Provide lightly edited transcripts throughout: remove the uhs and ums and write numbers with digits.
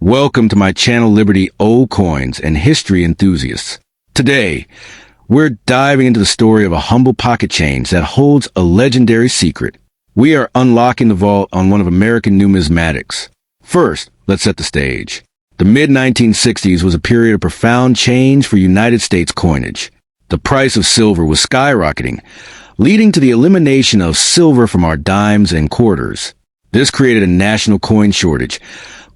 Welcome to my channel Liberty OldCoins and history enthusiasts. Today, we're diving into the story of a humble pocket change that holds a legendary secret. We are unlocking the vault on one of American numismatics. First, let's set the stage. The mid-1960s was a period of profound change for United States coinage. The price of silver was skyrocketing, leading to the elimination of silver from our dimes and quarters. This created a national coin shortage,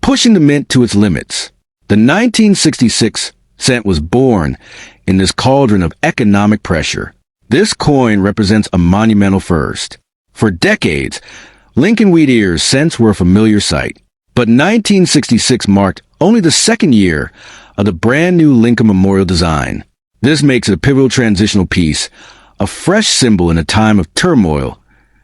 pushing the mint to its limits. The 1966 cent was born in this cauldron of economic pressure. This coin represents a monumental first. For decades, Lincoln wheat ears cents were a familiar sight, but 1966 marked only the second year of the brand new Lincoln Memorial design. This makes it a pivotal transitional piece, a fresh symbol in a time of turmoil,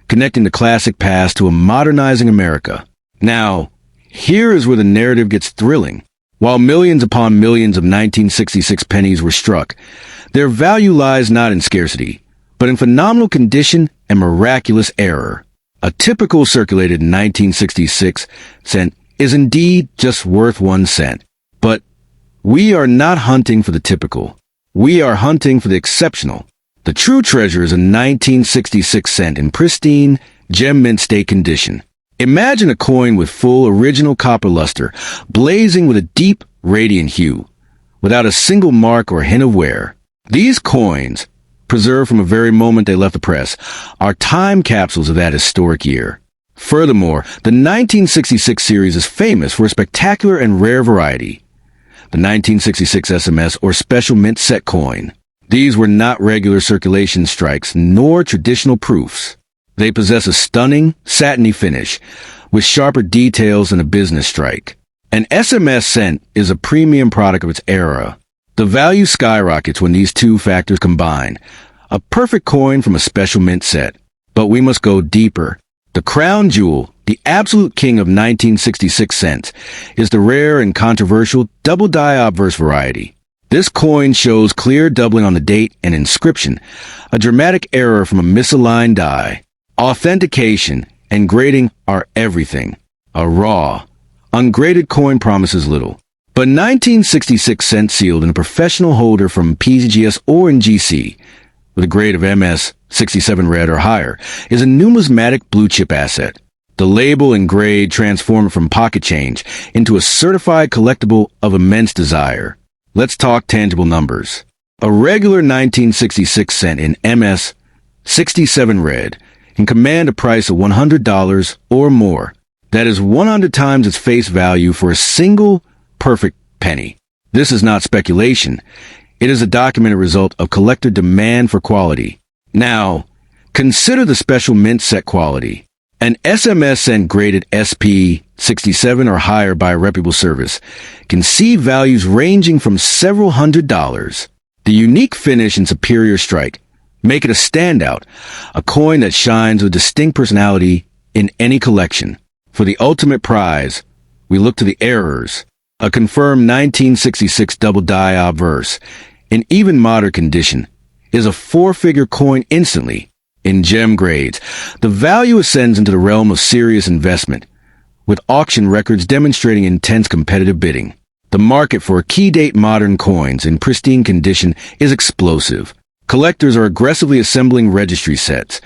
connecting the classic past to a modernizing America. Now, here is where the narrative gets thrilling. While millions upon millions of 1966 pennies were struck, their value lies not in scarcity, but in phenomenal condition and miraculous error. A typical circulated 1966 cent is indeed just worth 1 cent. But we are not hunting for the typical. We are hunting for the exceptional. The true treasure is a 1966 cent in pristine, gem mint state condition. Imagine a coin with full original copper luster, blazing with a deep, radiant hue, without a single mark or hint of wear. These coins, preserved from the very moment they left the press, are time capsules of that historic year. Furthermore, the 1966 series is famous for a spectacular and rare variety, the 1966 SMS or Special Mint Set coin. These were not regular circulation strikes, nor traditional proofs. They possess a stunning, satiny finish, with sharper details than a business strike. An SMS cent is a premium product of its era. The value skyrockets when these two factors combine. A perfect coin from a special mint set. But we must go deeper. The crown jewel, the absolute king of 1966 cents, is the rare and controversial double die obverse variety. This coin shows clear doubling on the date and inscription, a dramatic error from a misaligned die. Authentication and grading are everything. A raw, ungraded coin promises little. But 1966 cent sealed in a professional holder from PGS or in GC, with a grade of MS 67 red or higher, is a numismatic blue chip asset. The label and grade transform it from pocket change into a certified collectible of immense desire. Let's talk tangible numbers. A regular 1966 cent in MS 67 red can command a price of $100 or more. That is 100 times its face value for a single perfect penny. This is not speculation. It is a documented result of collector demand for quality. Now, consider the special mint set quality. An SMS cent graded SP 67 or higher by a reputable service can see values ranging from several $100s. The unique finish and superior strike make it a standout, a coin that shines with distinct personality in any collection. For the ultimate prize, we look to the ErrorCoins, a confirmed 1966 double die obverse, in even modern condition, is a 4-figure coin instantly. In gem grades, the value ascends into the realm of serious investment, with auction records demonstrating intense competitive bidding. The market for key date modern coins in pristine condition is explosive. Collectors are aggressively assembling registry sets,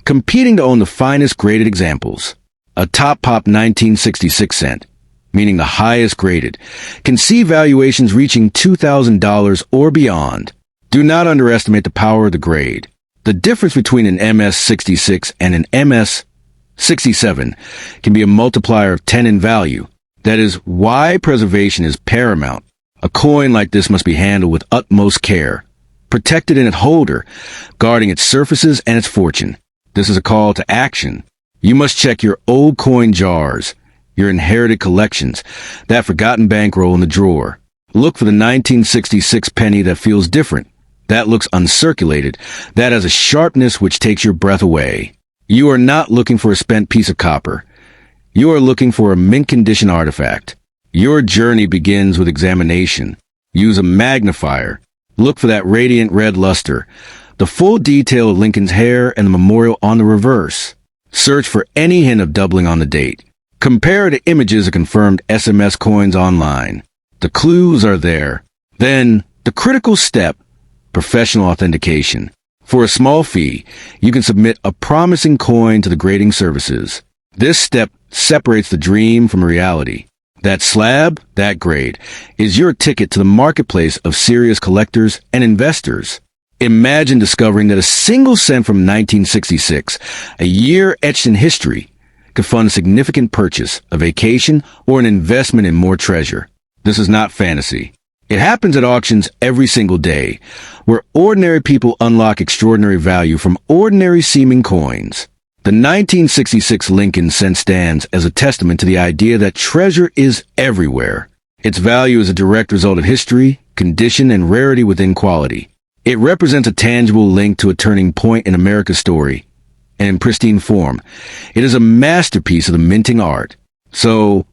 competing to own the finest graded examples. A top pop 1966 cent, meaning the highest graded, can see valuations reaching $2,000 or beyond. Do not underestimate the power of the grade. The difference between an MS 66 and an MS 67 can be a multiplier of 10 in value. That is why preservation is paramount. A coin like this must be handled with utmost care, protected in its holder, guarding its surfaces and its fortune. This is a call to action. You must check your old coin jars, your inherited collections, that forgotten bankroll in the drawer. Look for the 1966 penny that feels different, that looks uncirculated, that has a sharpness which takes your breath away. You are not looking for a spent piece of copper. You are looking for a mint condition artifact. Your journey begins with examination. Use a magnifier. Look for that radiant red luster, the full detail of Lincoln's hair and the memorial on the reverse. Search for any hint of doubling on the date. Compare to images of confirmed SMS coins online. The clues are there. Then, the critical step, professional authentication. For a small fee, you can submit a promising coin to the grading services. This step separates the dream from reality. That slab, that grade, is your ticket to the marketplace of serious collectors and investors. Imagine discovering that a single cent from 1966, a year etched in history, could fund a significant purchase, a vacation, or an investment in more treasure. This is not fantasy. It happens at auctions every single day, where ordinary people unlock extraordinary value from ordinary-seeming coins. The 1966 Lincoln cent stands as a testament to the idea that treasure is everywhere. Its value is a direct result of history, condition, and rarity within quality. It represents a tangible link to a turning point in America's story, and in pristine form, it is a masterpiece of the minting art. So,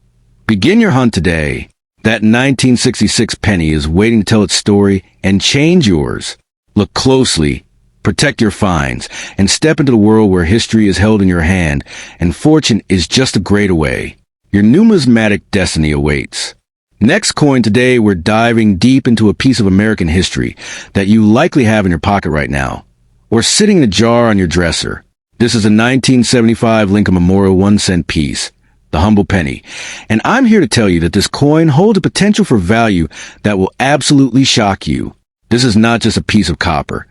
begin your hunt today. That 1966 penny is waiting to tell its story and change yours. Look closely, protect your finds, and step into the world where history is held in your hand and fortune is just a grade away. Your numismatic destiny awaits. Next coin today, we're diving deep into a piece of American history that you likely have in your pocket right now, or sitting in a jar on your dresser. This is a 1975 Lincoln Memorial 1-cent piece, the humble penny, and I'm here to tell you that this coin holds a potential for value that will absolutely shock you. This is not just a piece of copper.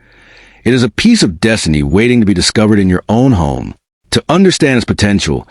It is a piece of destiny waiting to be discovered in your own home. To understand its potential,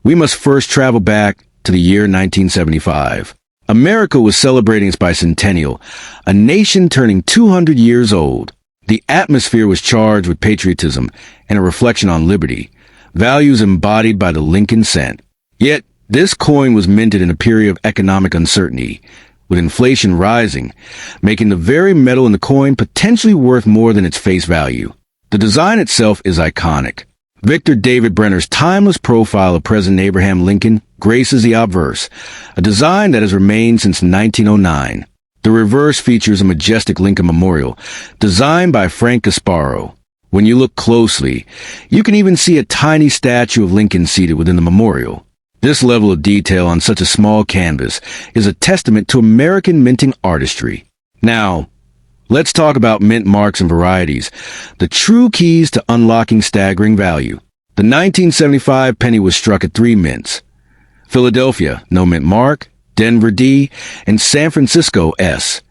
we must first travel back to the year 1975. America was celebrating its bicentennial, a nation turning 200 years old. The atmosphere was charged with patriotism and a reflection on liberty, values embodied by the Lincoln cent. Yet, this coin was minted in a period of economic uncertainty, with inflation rising, making the very metal in the coin potentially worth more than its face value. The design itself is iconic. Victor David Brenner's timeless profile of President Abraham Lincoln graces the obverse, a design that has remained since 1909. The reverse features a majestic Lincoln memorial, designed by Frank Gasparo. When you look closely, you can even see a tiny statue of Lincoln seated within the memorial. This level of detail on such a small canvas is a testament to American minting artistry. Now, let's talk about mint marks and varieties, the true keys to unlocking staggering value. The 1975 penny was struck at 3 mints: Philadelphia, no mint mark; Denver D; and San Francisco S.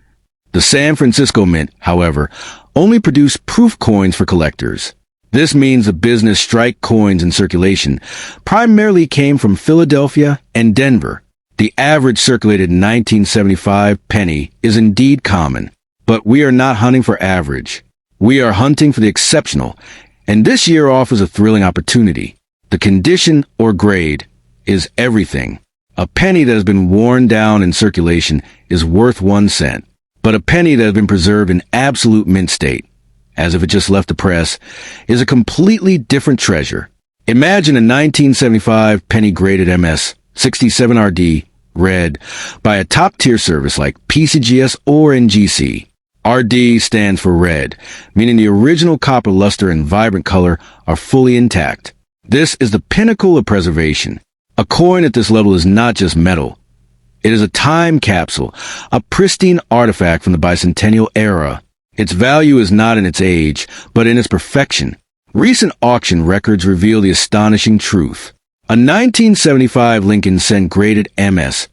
The San Francisco Mint, however, only produced proof coins for collectors. This means the business strike coins in circulation primarily came from Philadelphia and Denver. The average circulated 1975 penny is indeed common, but we are not hunting for average. We are hunting for the exceptional, and this year offers a thrilling opportunity. The condition or grade is everything. A penny that has been worn down in circulation is worth 1 cent, but a penny that has been preserved in absolute mint state, as if it just left the press, is a completely different treasure. Imagine a 1975 penny graded MS 67RD, read by a top-tier service like PCGS or NGC. RD stands for red, meaning the original copper luster and vibrant color are fully intact. This is the pinnacle of preservation. A coin at this level is not just metal. It is a time capsule, a pristine artifact from the bicentennial era. Its value is not in its age, but in its perfection. Recent auction records reveal the astonishing truth. A 1975 Lincoln cent graded MS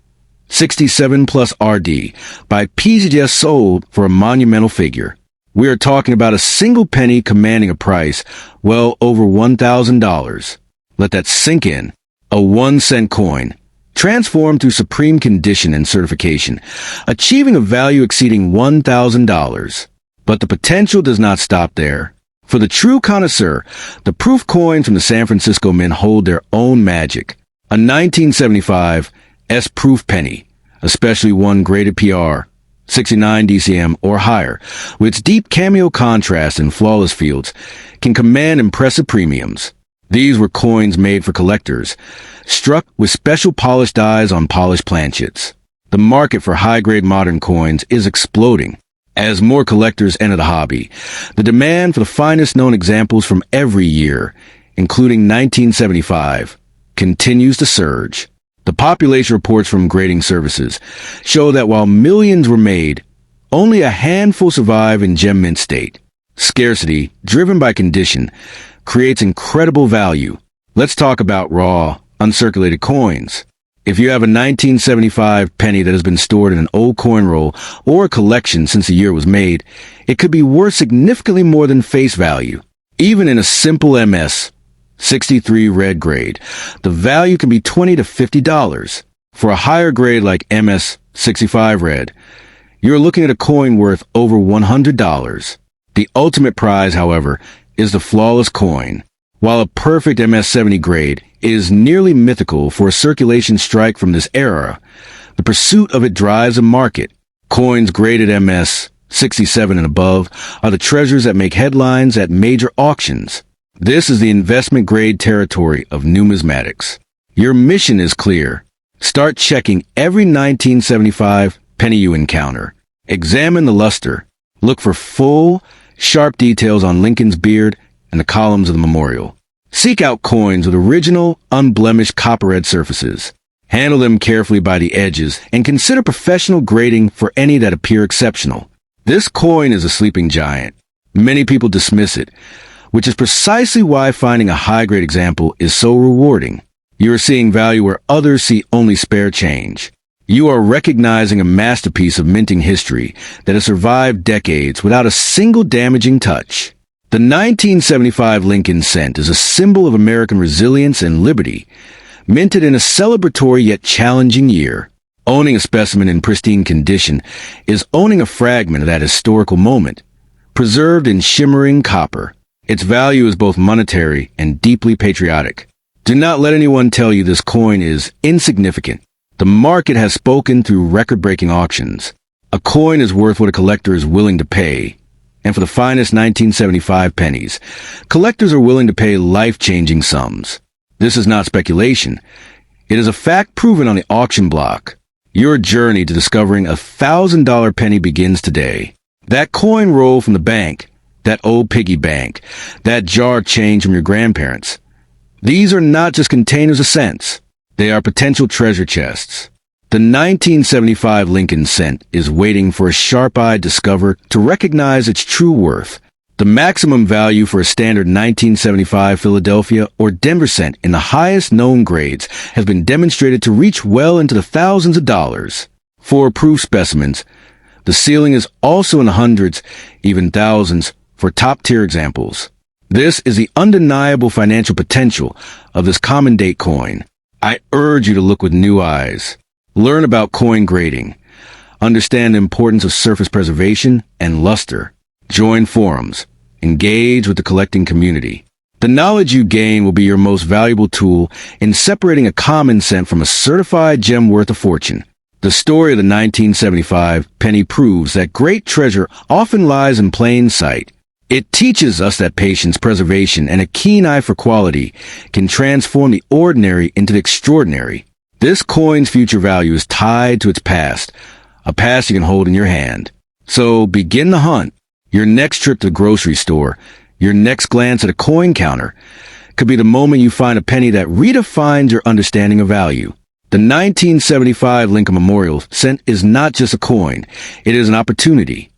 67 plus RD by PCGS sold for a monumental figure. We are talking about a single penny commanding a price well over $1,000. Let that sink in. A 1-cent coin, transformed through supreme condition and certification, achieving a value exceeding $1,000. But the potential does not stop there. For the true connoisseur, the proof coins from the San Francisco Mint hold their own magic. A 1975 S-proof penny, especially one graded PR, 69 DCM or higher, with its deep cameo contrast and flawless fields, can command impressive premiums. These were coins made for collectors, struck with special polished dies on polished planchets. The market for high-grade modern coins is exploding. As more collectors enter the hobby, the demand for the finest known examples from every year, including 1975, continues to surge. The population reports from grading services show that while millions were made, only a handful survive in gem mint state. Scarcity, driven by condition, creates incredible value. Let's talk about raw, uncirculated coins. If you have a 1975 penny that has been stored in an old coin roll or a collection since the year it was made, it could be worth significantly more than face value. Even in a simple MS 63 red grade, the value can be $20 to $50. For a higher grade like MS 65 red, you're looking at a coin worth over $100. The ultimate prize, however, is the flawless coin. While a perfect MS 70 grade is nearly mythical for a circulation strike from this era, the pursuit of it drives a market. Coins graded MS 67 and above are the treasures that make headlines at major auctions. This is the investment grade territory of numismatics. Your mission is clear. Start checking every 1975 penny you encounter. Examine the luster. Look for full, sharp details on Lincoln's beard and the columns of the memorial. Seek out coins with original, unblemished copper-red surfaces. Handle them carefully by the edges and consider professional grading for any that appear exceptional. This coin is a sleeping giant. Many people dismiss it, which is precisely why finding a high-grade example is so rewarding. You are seeing value where others see only spare change. You are recognizing a masterpiece of minting history that has survived decades without a single damaging touch. The 1975 Lincoln cent is a symbol of American resilience and liberty, minted in a celebratory yet challenging year. Owning a specimen in pristine condition is owning a fragment of that historical moment, preserved in shimmering copper. Its value is both monetary and deeply patriotic. Do not let anyone tell you this coin is insignificant. The market has spoken through record-breaking auctions. A coin is worth what a collector is willing to pay. And for the finest 1975 pennies, collectors are willing to pay life-changing sums. This is not speculation. It is a fact proven on the auction block. Your journey to discovering a $1,000 penny begins today. That coin roll from the bank, that old piggy bank, that jar of change from your grandparents. These are not just containers of cents. They are potential treasure chests. The 1975 Lincoln cent is waiting for a sharp-eyed discoverer to recognize its true worth. The maximum value for a standard 1975 Philadelphia or Denver cent in the highest known grades has been demonstrated to reach well into the thousands of dollars. For proof specimens, the ceiling is also in the hundreds, even thousands, for top-tier examples. This is the undeniable financial potential of this common-date coin. I urge you to look with new eyes. Learn about coin grading. Understand the importance of surface preservation and luster. Join forums. Engage with the collecting community. The knowledge you gain will be your most valuable tool in separating a common cent from a certified gem worth a fortune. The story of the 1975 penny proves that great treasure often lies in plain sight. It teaches us that patience, preservation, and a keen eye for quality can transform the ordinary into the extraordinary. This coin's future value is tied to its past, a past you can hold in your hand. So begin the hunt. Your next trip to the grocery store, your next glance at a coin counter, could be the moment you find a penny that redefines your understanding of value. The 1975 Lincoln Memorial cent is not just a coin. It is an opportunity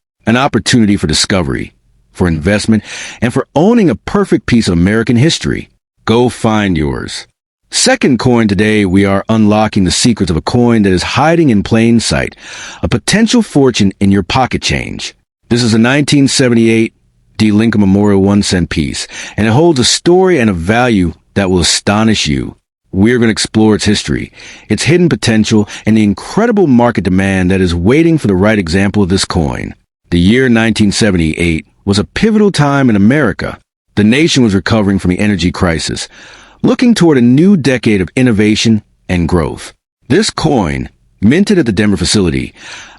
for discovery, for investment, and for owning a perfect piece of American history. Go find yours. Second coin today, we are unlocking the secrets of a coin that is hiding in plain sight, a potential fortune in your pocket change. This is a 1978 D. Lincoln Memorial 1 cent piece, and it holds a story and a value that will astonish you. We're going to explore its history, its hidden potential, and the incredible market demand that is waiting for the right example of this coin. The year 1978 was a pivotal time in America. The nation was recovering from the energy crisis, looking toward a new decade of innovation and growth. This coin, minted at the Denver facility,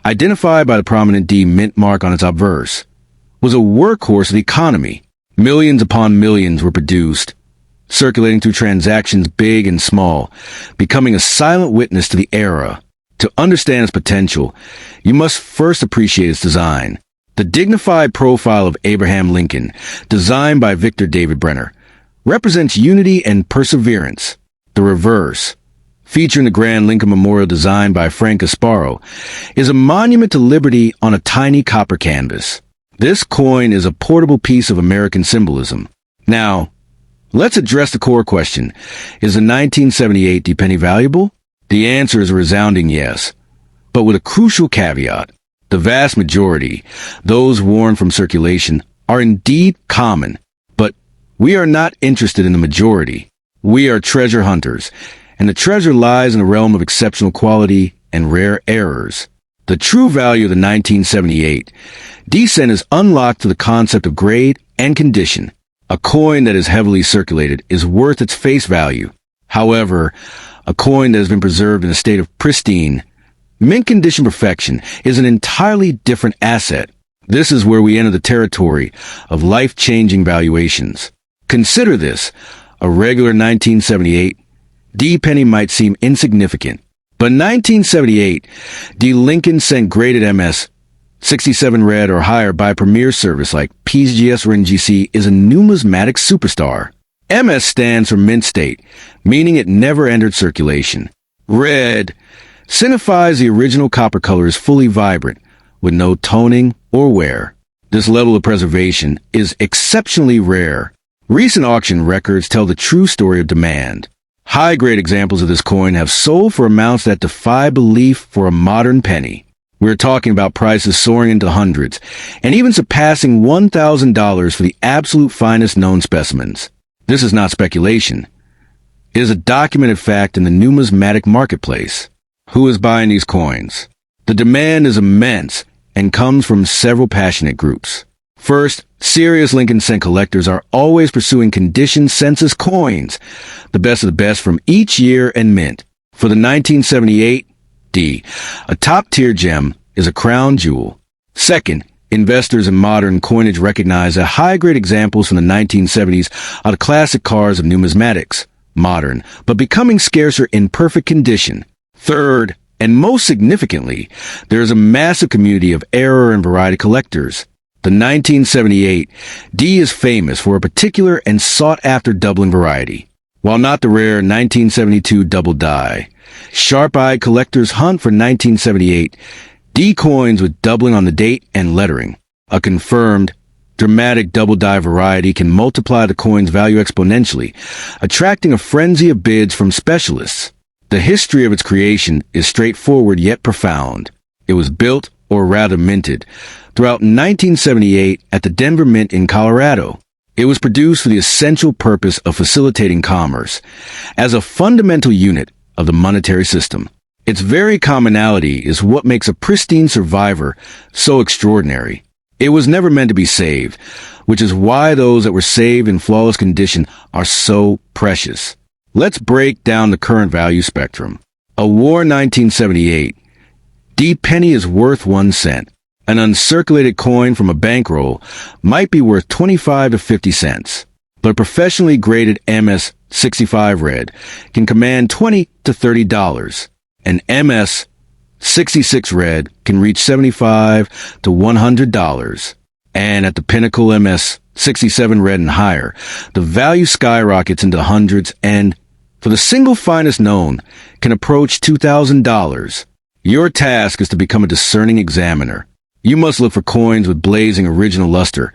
identified by the prominent D mint mark on its obverse, was a workhorse of the economy. Millions upon millions were produced, circulating through transactions big and small, becoming a silent witness to the era. To understand its potential, you must first appreciate its design. The dignified profile of Abraham Lincoln, designed by Victor David Brenner, represents unity and perseverance. The reverse, featuring the Grand Lincoln Memorial designed by Frank Gasparo, is a monument to liberty on a tiny copper canvas. This coin is a portable piece of American symbolism. Now, let's address the core question. Is the 1978 D-penny valuable? The answer is a resounding yes, but with a crucial caveat. The vast majority, those worn from circulation, are indeed common, but we are not interested in the majority. We are treasure hunters, and the treasure lies in the realm of exceptional quality and rare errors. The true value of the 1978 D-cent is unlocked to the concept of grade and condition. A coin that is heavily circulated is worth its face value. However, a coin that has been preserved in a state of pristine, mint condition perfection is an entirely different asset. This is where we enter the territory of life-changing valuations. Consider this. A regular 1978 D-penny might seem insignificant, but 1978 D Lincoln cent graded MS 67 red or higher by premier service like PGS or NGC is a numismatic superstar. MS stands for mint state, meaning it never entered circulation. Red signifies the original copper color is fully vibrant, with no toning or wear. This level of preservation is exceptionally rare. Recent auction records tell the true story of demand. High-grade examples of this coin have sold for amounts that defy belief for a modern penny. We're talking about prices soaring into the hundreds, and even surpassing $1,000 for the absolute finest known specimens. This is not speculation. It is a documented fact in the numismatic marketplace. Who is buying these coins? The demand is immense and comes from several passionate groups. First, serious Lincoln cent collectors are always pursuing condition census coins, the best of the best from each year and mint. For the 1978 D, a top-tier gem is a crown jewel. Second, investors in modern coinage recognize that high-grade examples from the 1970s are the classic cars of numismatics, modern, but becoming scarcer in perfect condition. Third, and most significantly, there is a massive community of error and variety collectors. The 1978 D is famous for a particular and sought-after doubling variety. While not the rare 1972 double die, sharp-eyed collectors hunt for 1978 D coins with doubling on the date and lettering. A confirmed, dramatic double die variety can multiply the coin's value exponentially, attracting a frenzy of bids from specialists. The history of its creation is straightforward yet profound. It was built, or rather minted, throughout 1978 at the Denver Mint in Colorado. It was produced for the essential purpose of facilitating commerce, as a fundamental unit of the monetary system. Its very commonality is what makes a pristine survivor so extraordinary. It was never meant to be saved, which is why those that were saved in flawless condition are so precious. Let's break down the current value spectrum. A war 1978 D-penny is worth 1 cent. An uncirculated coin from a bankroll might be worth 25 to 50 cents, but a professionally graded MS 65 red can command $20 to $30. An MS 66 red can reach $75 to $100. And at the pinnacle MS 67 red and higher, the value skyrockets into the hundreds and, for the single finest known, can approach $2,000. Your task is to become a discerning examiner. You must look for coins with blazing original luster,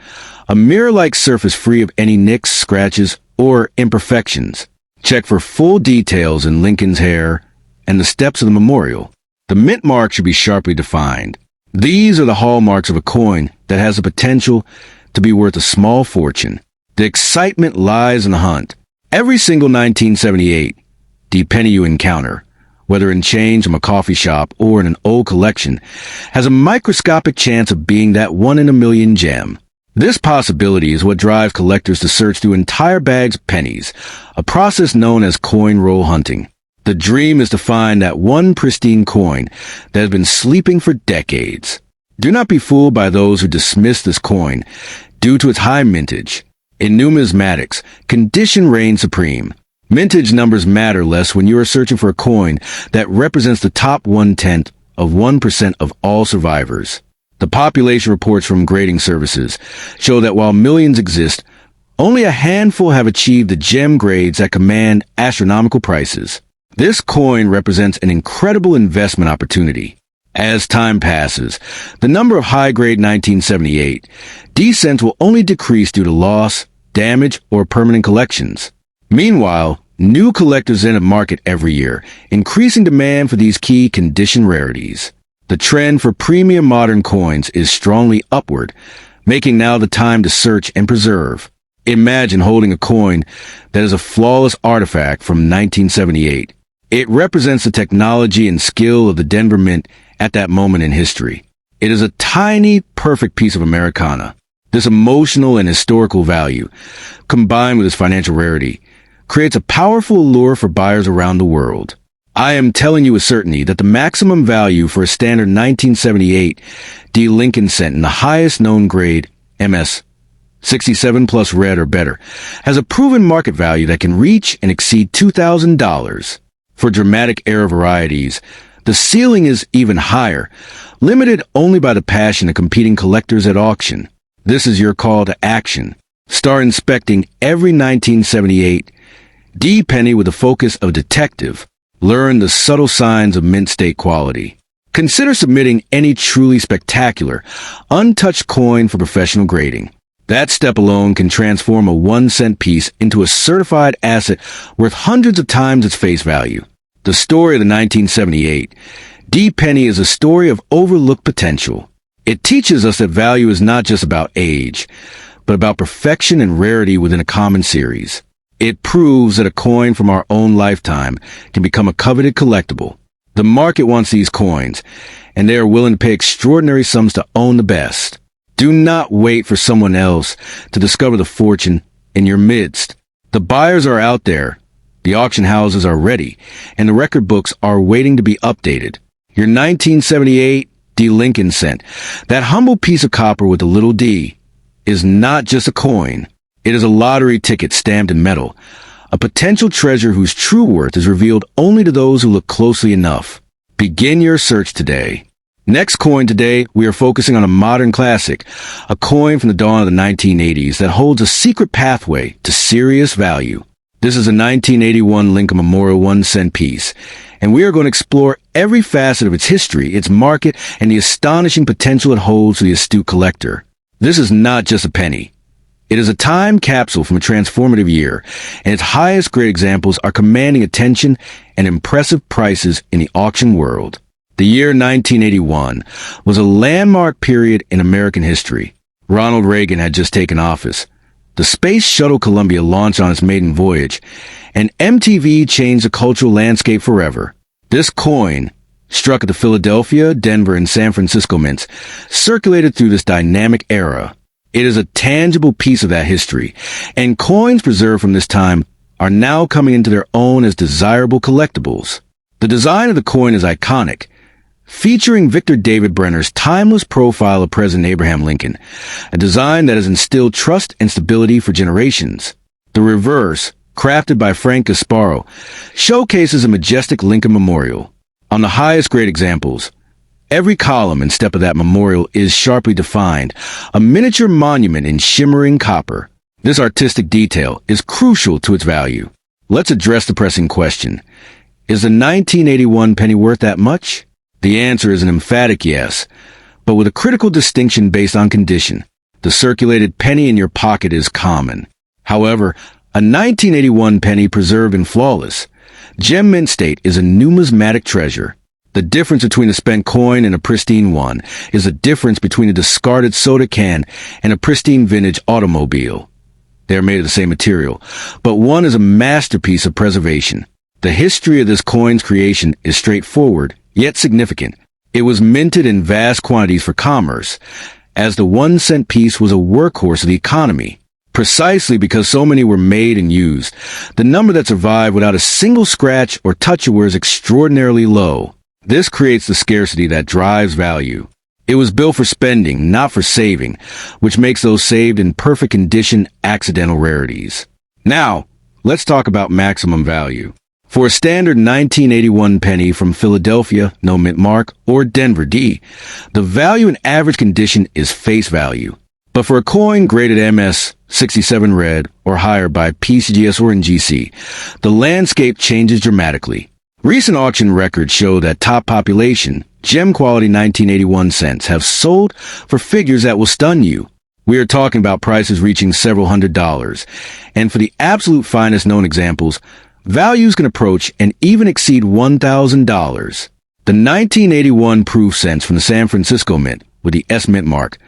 a mirror-like surface free of any nicks, scratches, or imperfections. Check for full details in Lincoln's hair and the steps of the memorial. The mint mark should be sharply defined. These are the hallmarks of a coin that has the potential to be worth a small fortune. The excitement lies in the hunt. Every single 1978 D-penny you encounter, whether in change from a coffee shop or in an old collection, has a microscopic chance of being that one-in-a-million gem. This possibility is what drives collectors to search through entire bags of pennies, a process known as coin roll hunting. The dream is to find that one pristine coin that has been sleeping for decades. Do not be fooled by those who dismiss this coin due to its high mintage. In numismatics, condition reigns supreme. Mintage numbers matter less when you are searching for a coin that represents the top 1/10 of 1% of all survivors. The population reports from grading services show that while millions exist, only a handful have achieved the gem grades that command astronomical prices. This coin represents an incredible investment opportunity. As time passes, the number of high-grade 1978 D cents will only decrease due to loss, damage, or permanent collections. Meanwhile, new collectors enter the market every year, increasing demand for these key condition rarities. The trend for premium modern coins is strongly upward, making now the time to search and preserve. Imagine holding a coin that is a flawless artifact from 1978. It represents the technology and skill of the Denver Mint at that moment in history. It is a tiny, perfect piece of Americana. This emotional and historical value, combined with its financial rarity, creates a powerful allure for buyers around the world. I am telling you with certainty that the maximum value for a standard 1978 D Lincoln cent in the highest known grade, MS 67 plus red or better, has a proven market value that can reach and exceed $2,000. For dramatic era varieties, the ceiling is even higher, limited only by the passion of competing collectors at auction. This is your call to action. Start inspecting every 1978 D penny with the focus of a detective. Learn the subtle signs of mint state quality. Consider submitting any truly spectacular, untouched coin for professional grading. That step alone can transform a 1-cent piece into a certified asset worth hundreds of times its face value. The story of the 1978 D penny is a story of overlooked potential. It teaches us that value is not just about age, but about perfection and rarity within a common series. It proves that a coin from our own lifetime can become a coveted collectible. The market wants these coins, and they are willing to pay extraordinary sums to own the best. Do not wait for someone else to discover the fortune in your midst. The buyers are out there, the auction houses are ready, and the record books are waiting to be updated. Your 1978 D Lincoln cent, that humble piece of copper with a little d, is not just a coin. It is a lottery ticket stamped in metal, a potential treasure whose true worth is revealed only to those who look closely enough. Begin your search today. Next coin today, we are focusing on a modern classic, a coin from the dawn of the 1980s that holds a secret pathway to serious value. This is a 1981 Lincoln Memorial 1-cent piece, and we are going to explore every facet of its history, its market, and the astonishing potential it holds for the astute collector. This is not just a penny. It is a time capsule from a transformative year, and its highest grade examples are commanding attention and impressive prices in the auction world. The year 1981 was a landmark period in American history. Ronald Reagan had just taken office. The Space Shuttle Columbia launched on its maiden voyage, and MTV changed the cultural landscape forever. This coin, struck at the Philadelphia, Denver, and San Francisco mints, circulated through this dynamic era. It is a tangible piece of that history, and coins preserved from this time are now coming into their own as desirable collectibles. The design of the coin is iconic, featuring Victor David Brenner's timeless profile of President Abraham Lincoln, a design that has instilled trust and stability for generations. The reverse, crafted by Frank Gasparo, showcases a majestic Lincoln memorial. On the highest grade examples, every column and step of that memorial is sharply defined, a miniature monument in shimmering copper. This artistic detail is crucial to its value. Let's address the pressing question. Is the 1981 penny worth that much? The answer is an emphatic yes, but with a critical distinction based on condition. The circulated penny in your pocket is common. However, a 1981 penny preserved in flawless, gem mint state is a numismatic treasure. The difference between a spent coin and a pristine one is the difference between a discarded soda can and a pristine vintage automobile. They are made of the same material, but one is a masterpiece of preservation. The history of this coin's creation is straightforward, yet significant. It was minted in vast quantities for commerce, as the 1-cent piece was a workhorse of the economy. Precisely because so many were made and used, the number that survived without a single scratch or touch-aware is extraordinarily low. This creates the scarcity that drives value. It was built for spending, not for saving, which makes those saved in perfect condition accidental rarities. Now, let's talk about maximum value. For a standard 1981 penny from Philadelphia, no mint mark, or Denver D, the value in average condition is face value. But for a coin graded MS 67 red or higher by PCGS or NGC, the landscape changes dramatically. Recent auction records show that top population, gem quality 1981 cents have sold for figures that will stun you. We are talking about prices reaching several $100s. And for the absolute finest known examples, values can approach and even exceed $1,000. The 1981 proof cents from the San Francisco Mint, with the S Mint mark,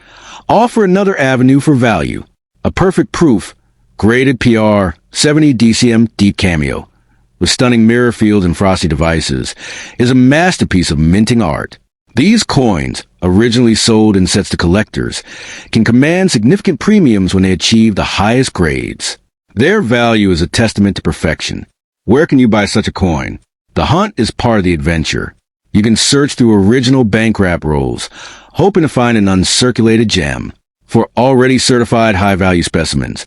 offer another avenue for value. A perfect proof, graded PR, 70 DCM deep cameo, with stunning mirror fields and frosty devices, is a masterpiece of minting art. These coins, originally sold in sets to collectors, can command significant premiums when they achieve the highest grades. Their value is a testament to perfection. Where can you buy such a coin? The hunt is part of the adventure. You can search through original bank wrap rolls, hoping to find an uncirculated gem. For already certified high-value specimens,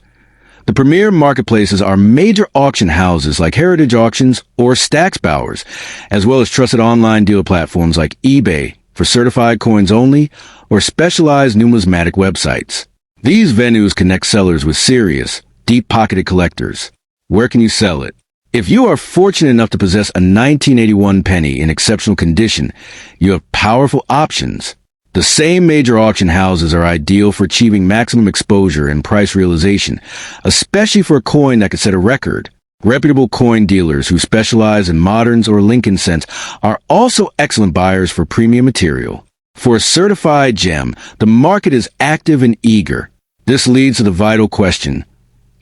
the premier marketplaces are major auction houses like Heritage Auctions or Stacksbowers, as well as trusted online dealer platforms like eBay for certified coins only or specialized numismatic websites. These venues connect sellers with serious, deep-pocketed collectors. Where can you sell it? If you are fortunate enough to possess a 1981 penny in exceptional condition, you have powerful options. The same major auction houses are ideal for achieving maximum exposure and price realization, especially for a coin that could set a record. Reputable coin dealers who specialize in moderns or Lincoln cents are also excellent buyers for premium material. For a certified gem, the market is active and eager. This leads to the vital question: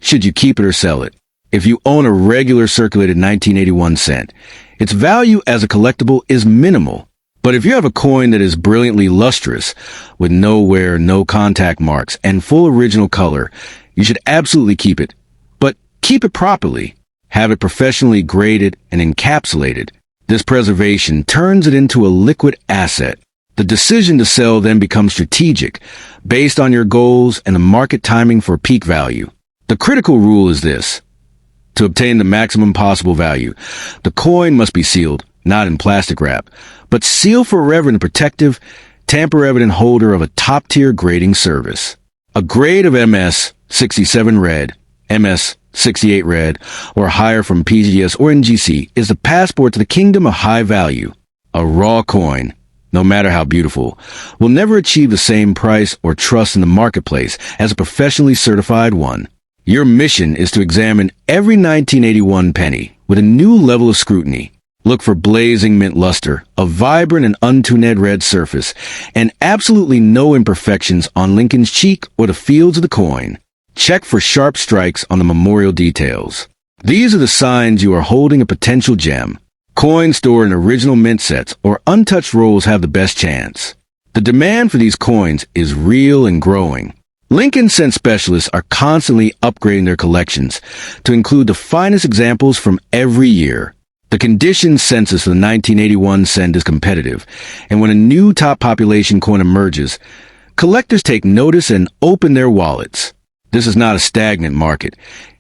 should you keep it or sell it? If you own a regular circulated 1981 cent, its value as a collectible is minimal. But if you have a coin that is brilliantly lustrous, with no wear, no contact marks, and full original color, you should absolutely keep it. But keep it properly. Have it professionally graded and encapsulated. This preservation turns it into a liquid asset. The decision to sell then becomes strategic, based on your goals and the market timing for peak value. The critical rule is this: to obtain the maximum possible value, the coin must be sealed, not in plastic wrap, but sealed forever in a protective, tamper-evident holder of a top-tier grading service. A grade of MS 67 red, MS 68 red, or higher from PGS or NGC is the passport to the kingdom of high value. A raw coin, no matter how beautiful, will never achieve the same price or trust in the marketplace as a professionally certified one. Your mission is to examine every 1981 penny with a new level of scrutiny. Look for blazing mint luster, a vibrant and untuned red surface, and absolutely no imperfections on Lincoln's cheek or the fields of the coin. Check for sharp strikes on the memorial details. These are the signs you are holding a potential gem. Coins stored in original mint sets or untouched rolls have the best chance. The demand for these coins is real and growing. Lincoln cent specialists are constantly upgrading their collections to include the finest examples from every year. The condition census for the 1981 cent is competitive, and when a new top population coin emerges, collectors take notice and open their wallets. This is not a stagnant market.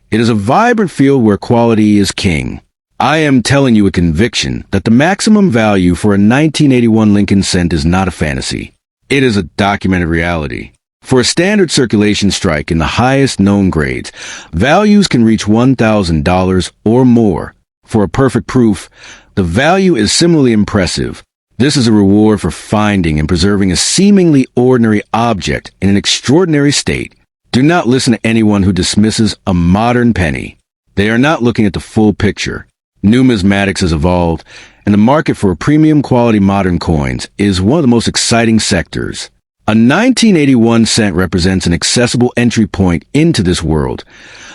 It is a vibrant field where quality is king. I am telling you with conviction that the maximum value for a 1981 Lincoln cent is not a fantasy. It is a documented reality. For a standard circulation strike in the highest known grades, values can reach $1,000 or more. For a perfect proof, the value is similarly impressive. This is a reward for finding and preserving a seemingly ordinary object in an extraordinary state. Do not listen to anyone who dismisses a modern penny. They are not looking at the full picture. Numismatics has evolved, and the market for premium quality modern coins is one of the most exciting sectors. A 1981 cent represents an accessible entry point into this world,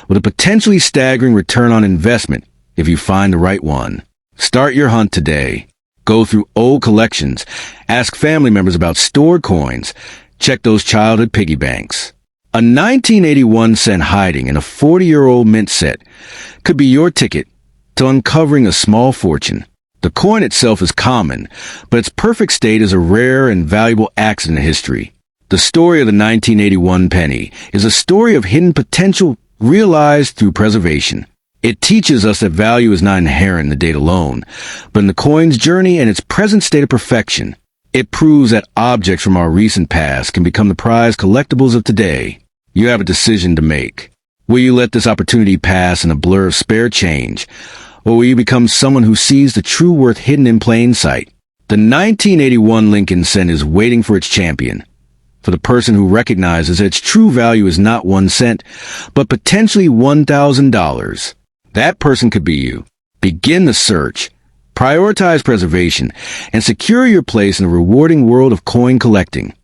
with a potentially staggering return on investment if you find the right one. Start your hunt today. Go through old collections, ask family members about stored coins, check those childhood piggy banks. A 1981 cent hiding in a 40-year-old mint set could be your ticket to uncovering a small fortune. The coin itself is common, but its perfect state is a rare and valuable accident in history. The story of the 1981 penny is a story of hidden potential realized through preservation. It teaches us that value is not inherent in the date alone, but in the coin's journey and its present state of perfection. It proves that objects from our recent past can become the prized collectibles of today. You have a decision to make. Will you let this opportunity pass in a blur of spare change, Or will you become someone who sees the true worth hidden in plain sight? The 1981 Lincoln Cent is waiting for its champion, for the person who recognizes that its true value is not 1 cent, but potentially $1,000. That person could be you. Begin the search, prioritize preservation, and secure your place in the rewarding world of coin collecting.